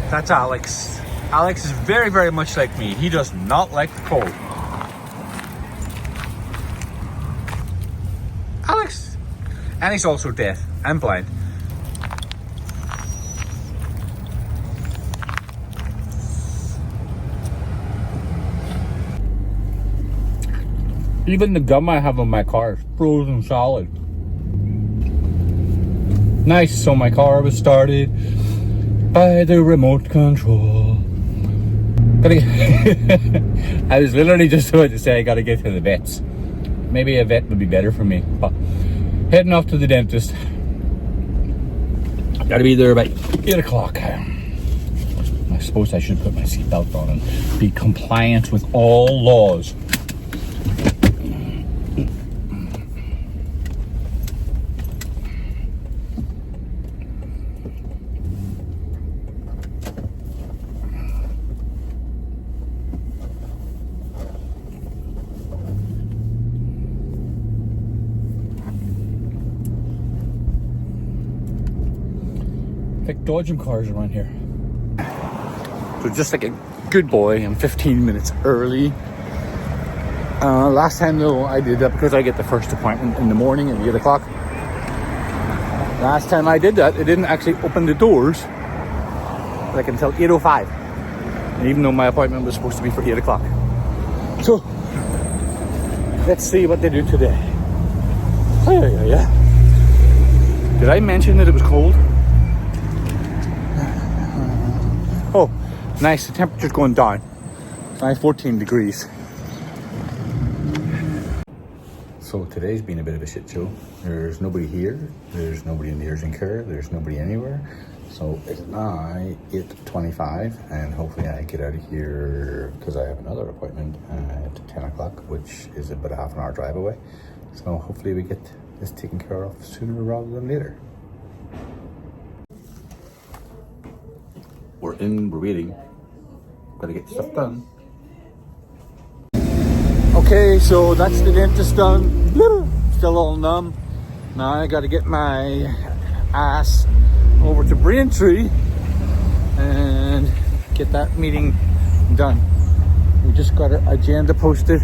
That's Alex. Alex is very, very much like me. He does not like the cold. Alex. And he's also deaf and blind. Even the gum I have in my car is frozen solid. Nice, so my car was started by the remote control. I was literally just about to say I gotta get to the vets. Maybe a vet would be better for me, but heading off to the dentist. Gotta be there by 8 o'clock. I suppose I should put my seatbelt on and be compliant with all laws. Like dodging cars around here. So just like a good boy, I'm 15 minutes early. Last time though, I did that because I get the first appointment in the morning at 8 o'clock. Last time I did that, it didn't actually open the doors like until 8:05. Even though my appointment was supposed to be for 8 o'clock. So, let's see what they do today. Oh, yeah. Did I mention that it was cold? Oh, nice, the temperature's going down. It's nice, 14 degrees. So today's been a bit of a shit show. There's nobody here. There's nobody in the urgent care. There's nobody anywhere. So it's now 8:25 and hopefully I get out of here because I have another appointment at 10 o'clock, which is about a half an hour drive away. So hopefully we get this taken care of sooner rather than later. We're waiting. Gotta get stuff done. Okay, so that's the dentist done. Still all numb. Now I gotta get my ass over to Braintree and get that meeting done. We just got our agenda posted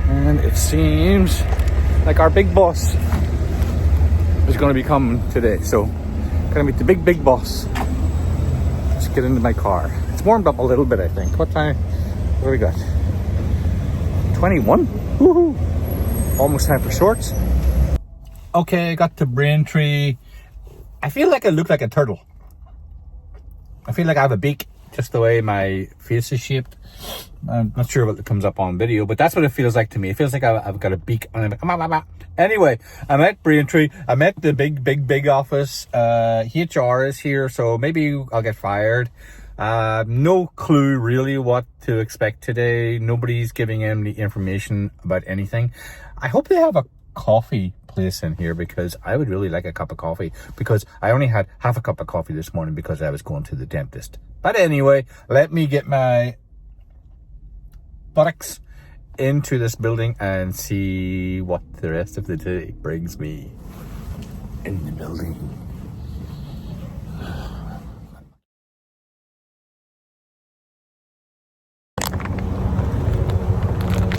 and it seems like our big boss is gonna be coming today. So, gonna meet the big boss. Let's get into my car. It's warmed up a little bit, I think. What time? What do we got? 21? Woohoo! Almost time for shorts. Okay, I got to Braintree. I feel like I look like a turtle. I feel like I have a beak, just the way my face is shaped. I'm not sure what comes up on video, but that's what it feels like to me. It feels like I've got a beak. Anyway, I'm at Braintree. I'm at the big office. HR is here, so maybe I'll get fired. No clue really what to expect today. Nobody's giving any information about anything. I hope they have a coffee place in here because I would really like a cup of coffee, because I only had half a cup of coffee this morning because I was going to the dentist. But anyway, let me get my buttocks into this building and see what the rest of the day brings me in the building.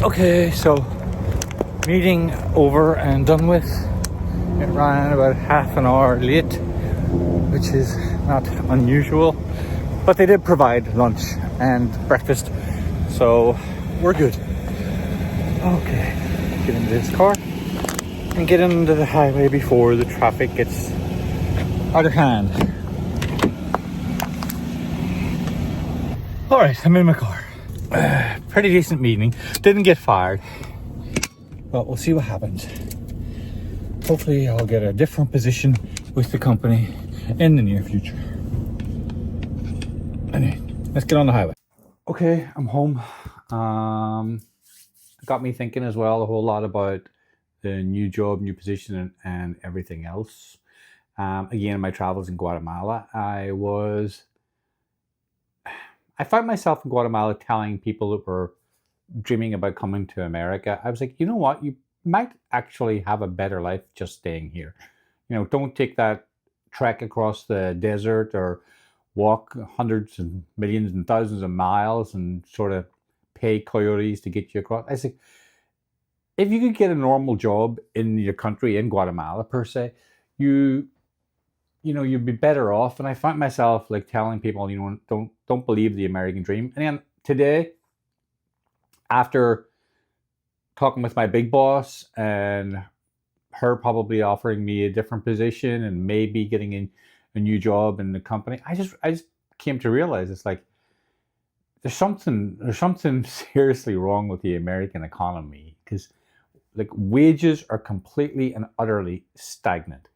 Okay, so meeting over and done with. It ran about half an hour late, which is not unusual, but they did provide lunch and breakfast, so we're good. Okay, get into this car and get into the highway before the traffic gets out of hand. All right, I'm in my car. Pretty decent meeting. Didn't get fired, but we'll see what happens. Hopefully I'll get a different position with the company in the near future. Anyway, let's get on the highway. Okay, I'm home. It got me thinking as well a whole lot about the new job, new position, and everything else. Again, in my travels in Guatemala, I found myself in Guatemala telling people that were dreaming about coming to America. I was like, you know what? You might actually have a better life just staying here. You know, don't take that trek across the desert or walk hundreds and millions and thousands of miles and sort of pay coyotes to get you across. I said, if you could get a normal job in your country, in Guatemala per se, you you'd be better off. And I find myself like telling people, don't believe the American dream. And then today, after talking with my big boss and her probably offering me a different position and maybe getting a new job in the company, I just came to realize it's like there's something seriously wrong with the American economy, because like wages are completely and utterly stagnant.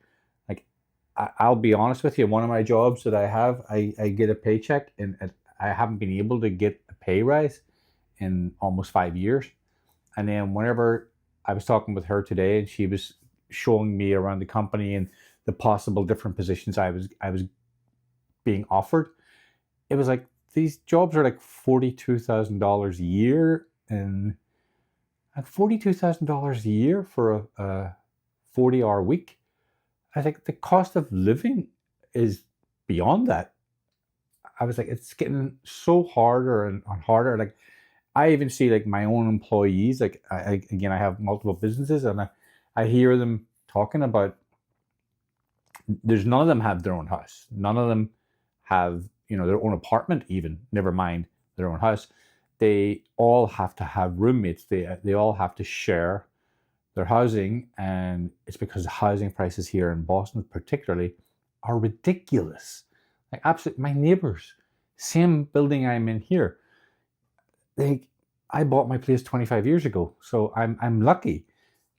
Like I'll be honest with you, one of my jobs that I have, I get a paycheck, and I haven't been able to get a pay rise in almost 5 years. And then whenever I was talking with her today, and she was showing me around the company and the possible different positions I was being offered, it was like these jobs are like $42,000 a year, and at $42,000 a year for a 40-hour week, I think the cost of living is beyond that. I was like, it's getting so harder and harder. Like I even see like my own employees, like again, I have multiple businesses, and I hear them talking about, there's none of them have their own house. None of them have, their own apartment even, never mind their own house. They all have to have roommates. They all have to share their housing, and it's because the housing prices here in Boston particularly are ridiculous. Like absolutely, my neighbors, same building I'm in here, I bought my place 25 years ago, so I'm lucky.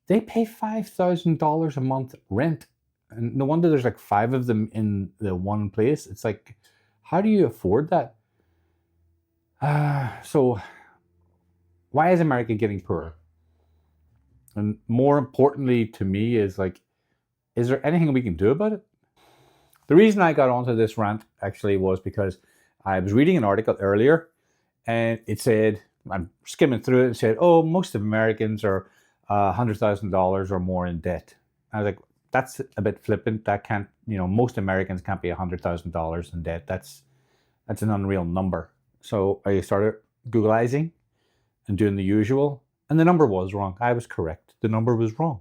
They pay $5,000 a month rent, and no wonder there's like 5 of them in the one place. It's like, how do you afford that? So why is America getting poorer? And more importantly to me is like, is there anything we can do about it? The reason I got onto this rant actually was because I was reading an article earlier, and it said, I'm skimming through it, and said, oh, most of Americans are $100,000 or more in debt. I was like, that's a bit flippant. That can't, most Americans can't be $100,000 in debt. That's an unreal number. So I started Googleizing and doing the usual, and the number was wrong. I was correct. The number was wrong.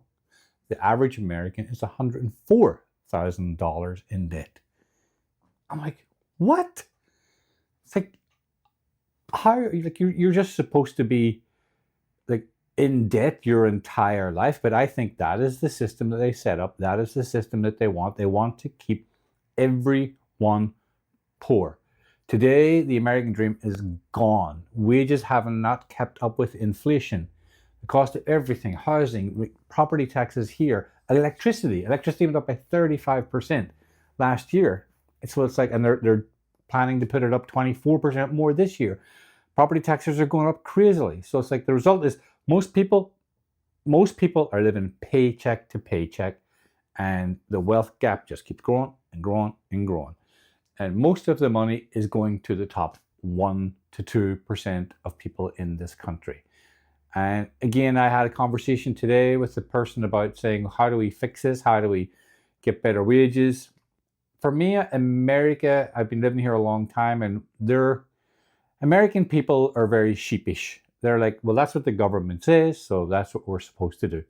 The average American is $104,000 in debt. I'm like, what? It's like, how, like you're just supposed to be like in debt your entire life. But I think that is the system that they set up. That is the system that they want. They want to keep everyone poor. Today, the American dream is gone. Wages have not kept up with inflation. The cost of everything, housing, property taxes here, electricity went up by 35% last year. So it's like, and they're planning to put it up 24% more this year. Property taxes are going up crazily. So it's like the result is most people are living paycheck to paycheck, and the wealth gap just keeps growing and growing and growing. And most of the money is going to the top 1 to 2% of people in this country. And again, I had a conversation today with the person about saying, how do we fix this? How do we get better wages? For me, America, I've been living here a long time, and American people are very sheepish. They're like, well, that's what the government says, so that's what we're supposed to do.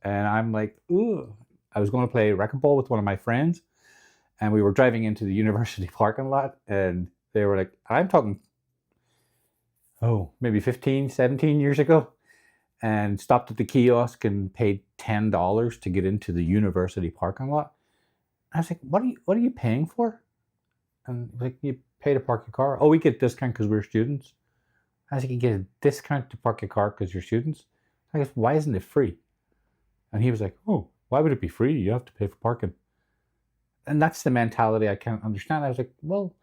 And I'm like, ooh. I was going to play racquetball with one of my friends, and we were driving into the university parking lot, and they were like, I'm talking, maybe 15, 17 years ago, and stopped at the kiosk and paid $10 to get into the university parking lot. I was like, what are you paying for? And like, you pay to park your car. Oh, we get a discount because we're students. I was like, you get a discount to park your car because you're students? I guess, why isn't it free? And he was like, oh, why would it be free? You have to pay for parking. And that's the mentality I can't understand. I was like, well,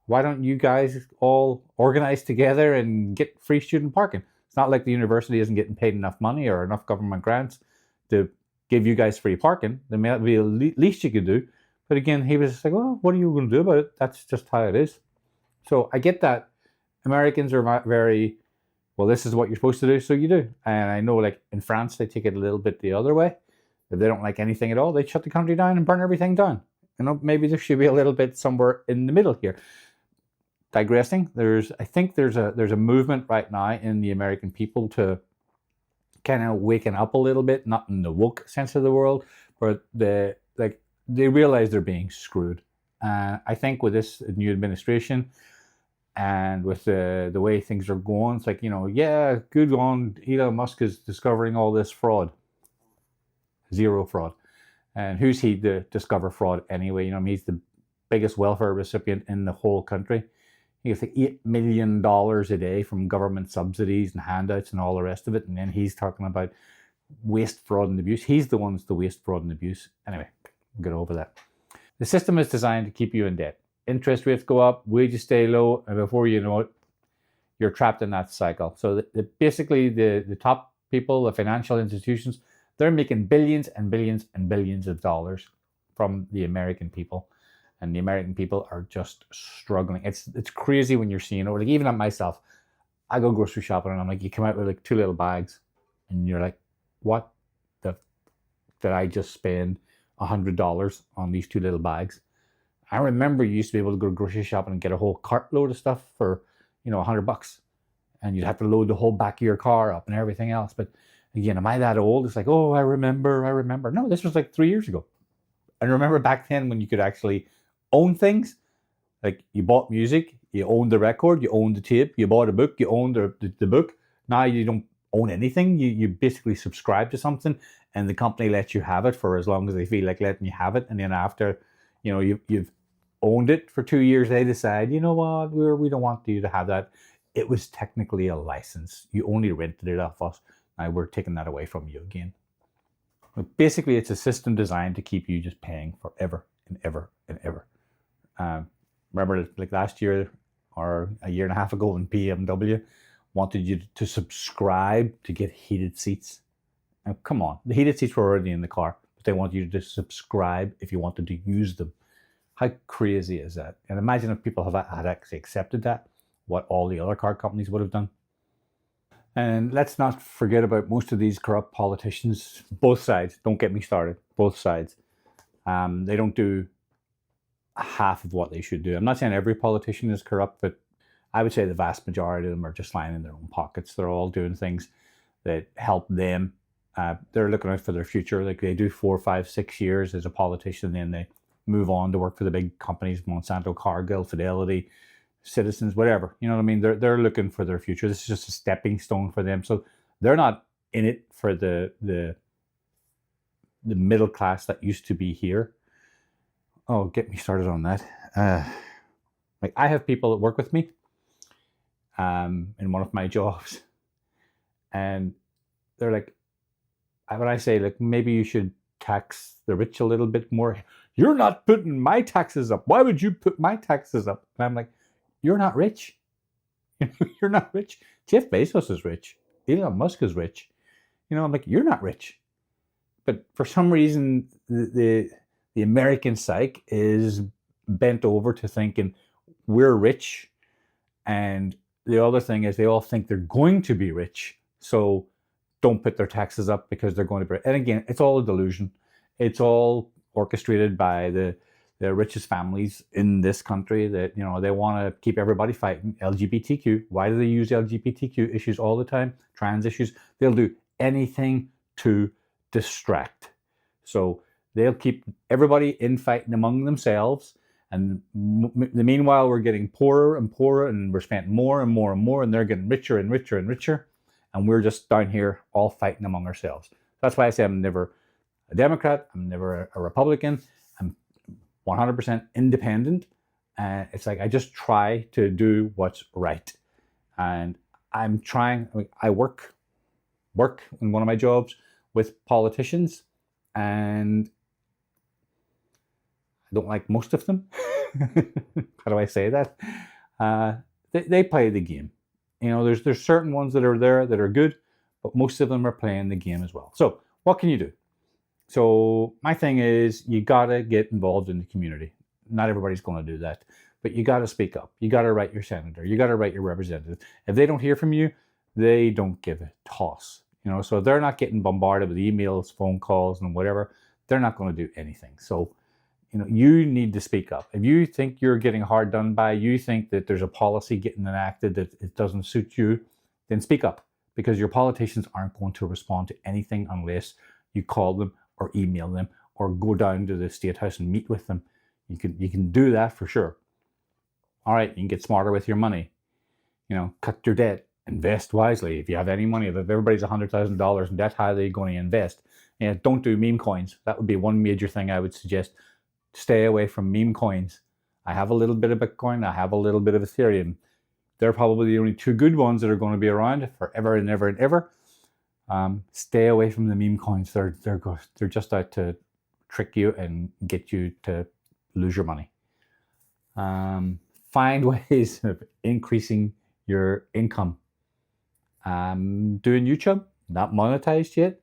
why don't you guys all organize together and get free student parking? It's not like the university isn't getting paid enough money or enough government grants to give you guys free parking. There may be the least you could do. But again, he was just like, well, what are you going to do about it? That's just how it is. So I get that Americans are very, well, this is what you're supposed to do, so you do. And I know like in France, they take it a little bit the other way. If they don't like anything at all, they shut the country down and burn everything down. maybe there should be a little bit somewhere in the middle here. Digressing, I think there's a movement right now in the American people to kind of waking up a little bit, not in the woke sense of the world, but they realize they're being screwed. And I think with this new administration and with the way things are going, it's like, yeah, good on Elon Musk is discovering all this fraud. Zero fraud. And who's he to discover fraud anyway? He's the biggest welfare recipient in the whole country. He gets like $8 million a day from government subsidies and handouts and all the rest of it. And then he's talking about waste, fraud, and abuse. He's the one that's the waste, fraud, and abuse. Anyway, we'll get over that. The system is designed to keep you in debt. Interest rates go up, wages stay low, and before you know it, you're trapped in that cycle. So basically, the top people, the financial institutions, they're making billions and billions and billions of dollars from the American people. And the American people are just struggling. It's crazy when you're seeing it. Like, even at myself, I go grocery shopping and I'm like, you come out with like 2 little bags and you're like, what did I just spend $100 on these 2 little bags? I remember you used to be able to go grocery shopping and get a whole cartload of stuff for, $100. And you'd have to load the whole back of your car up and everything else. But again, am I that old? It's like, oh, I remember. No, this was like 3 years ago. And remember back then when you could actually own things, like you bought music, you owned the record, you owned the tape, you bought a book, you owned the book. Now you don't own anything. You basically subscribe to something, and the company lets you have it for as long as they feel like letting you have it. And then after, you've owned it for 2 years, they decide, you know what, we don't want you to have that. It was technically a license. You only rented it off us. Now we're taking that away from you again. But basically, it's a system designed to keep you just paying forever and ever and ever. Remember, like last year or a year and a half ago, when BMW wanted you to subscribe to get heated seats. Now, come on, the heated seats were already in the car, but they want you to subscribe if you wanted to use them. How crazy is that? And imagine if people had actually accepted that, what all the other car companies would have done. And let's not forget about most of these corrupt politicians, both sides. Don't get me started, both sides. They don't do half of what they should do. I'm not saying every politician is corrupt, but I would say the vast majority of them are just lying in their own pockets. They're all doing things that help them. They're looking out for their future. Like they do 4, 5, 6 years as a politician, then they move on to work for the big companies, Monsanto, Cargill, Fidelity, Citizens, whatever. You know what I mean? They're looking for their future. This is just a stepping stone for them. So they're not in it for the middle class that used to be here. Oh, get me started on that. Like I have people that work with me in one of my jobs, and they're like, when I say like maybe you should tax the rich a little bit more, you're not putting my taxes up. Why would you put my taxes up? And I'm like, you're not rich. You're not rich. Jeff Bezos is rich. Elon Musk is rich. I'm like, you're not rich. But for some reason, the American psyche is bent over to thinking we're rich. And the other thing is they all think they're going to be rich. So don't put their taxes up because they're going to be. And again, it's all a delusion. It's all orchestrated by the richest families in this country that, they want to keep everybody fighting. LGBTQ. Why do they use LGBTQ issues all the time? Trans issues. They'll do anything to distract. So they'll keep everybody infighting among themselves. And meanwhile, we're getting poorer and poorer, and we're spending more and more and more, and they're getting richer and richer and richer. And we're just down here all fighting among ourselves. That's why I say I'm never a Democrat. I'm never a Republican. I'm 100% independent. And it's like I just try to do what's right. And I'm trying. I work in one of my jobs with politicians, and I don't like most of them. How do I say that? They play the game. There's certain ones that are there that are good, but most of them are playing the game as well. So what can you do? So my thing is you gotta get involved in the community. Not everybody's going to do that, but you gotta speak up. You gotta write your senator. You gotta write your representative. If they don't hear from you, they don't give a toss. So if they're not getting bombarded with emails, phone calls, and whatever, they're not going to do anything. So, you need to speak up. If you think you're getting hard done by, you think that there's a policy getting enacted that it doesn't suit you, then speak up, because your politicians aren't going to respond to anything unless you call them or email them or go down to the State House and meet with them. You can do that for sure. All right, you can get smarter with your money. Cut your debt, invest wisely. If you have any money, if everybody's $100,000 in debt, how are they going to invest? Don't do meme coins. That would be one major thing I would suggest. Stay away from meme coins. I have a little bit of Bitcoin. I have a little bit of Ethereum. They're probably the only two good ones that are going to be around forever and ever and ever. Stay away from the meme coins. They're just out to trick you and get you to lose your money. Find ways of increasing your income. Doing YouTube, not monetized yet.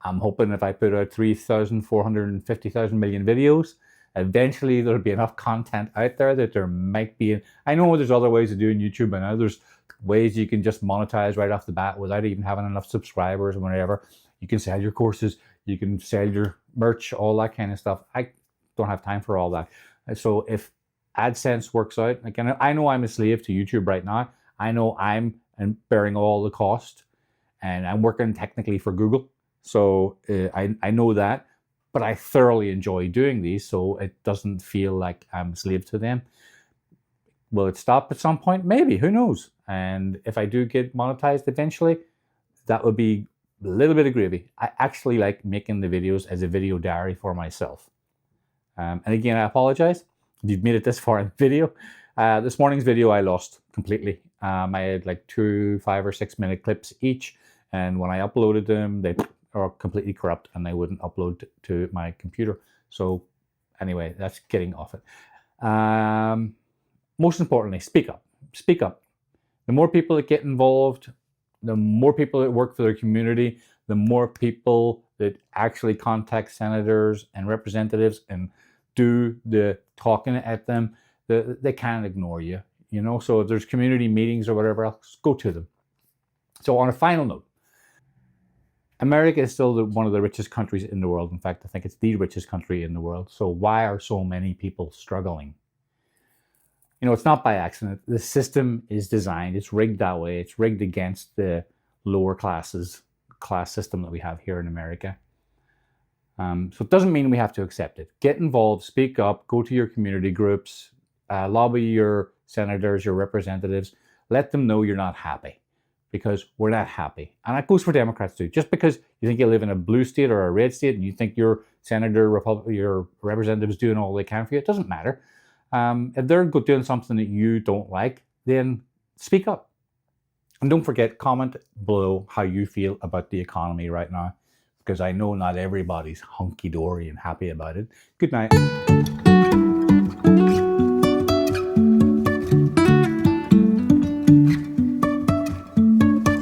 I'm hoping if I put out 3,450,000 million videos, eventually there'll be enough content out there that there might be. I know there's other ways of doing YouTube, and there's ways you can just monetize right off the bat without even having enough subscribers or whatever. You can sell your courses, you can sell your merch, all that kind of stuff. I don't have time for all that. So if AdSense works out, again, I know I'm a slave to YouTube right now. I know I'm bearing all the cost, and I'm working technically for Google. So I know that, but I thoroughly enjoy doing these, so it doesn't feel like I'm a slave to them. Will it stop at some point? Maybe, who knows? And if I do get monetized eventually, that would be a little bit of gravy. I actually like making the videos as a video diary for myself. And again, I apologize if you've made it this far in the video. This morning's video I lost completely. I had like 2 5 or 6 minute clips each, and when I uploaded them, they are completely corrupt and they wouldn't upload to my computer. So anyway, that's getting off it. Most importantly, speak up. Speak up. The more people that get involved, the more people that work for their community, the more people that actually contact senators and representatives and do the talking at them, they can't ignore you. So if there's community meetings or whatever else, go to them. So on a final note, America is still one of the richest countries in the world. In fact, I think it's the richest country in the world. So why are so many people struggling? It's not by accident. The system is designed, it's rigged that way. It's rigged against the lower class system that we have here in America. So it doesn't mean we have to accept it. Get involved, speak up, go to your community groups, lobby your senators, your representatives. Let them know you're not happy, because we're not happy. And that goes for Democrats too. Just because you think you live in a blue state or a red state and you think your senator, your representative is doing all they can for you, it doesn't matter. If they're doing something that you don't like, then speak up. And don't forget, comment below how you feel about the economy right now, because I know not everybody's hunky-dory and happy about it. Good night.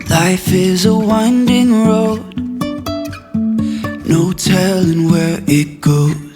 Life is a winding road, no telling where it goes.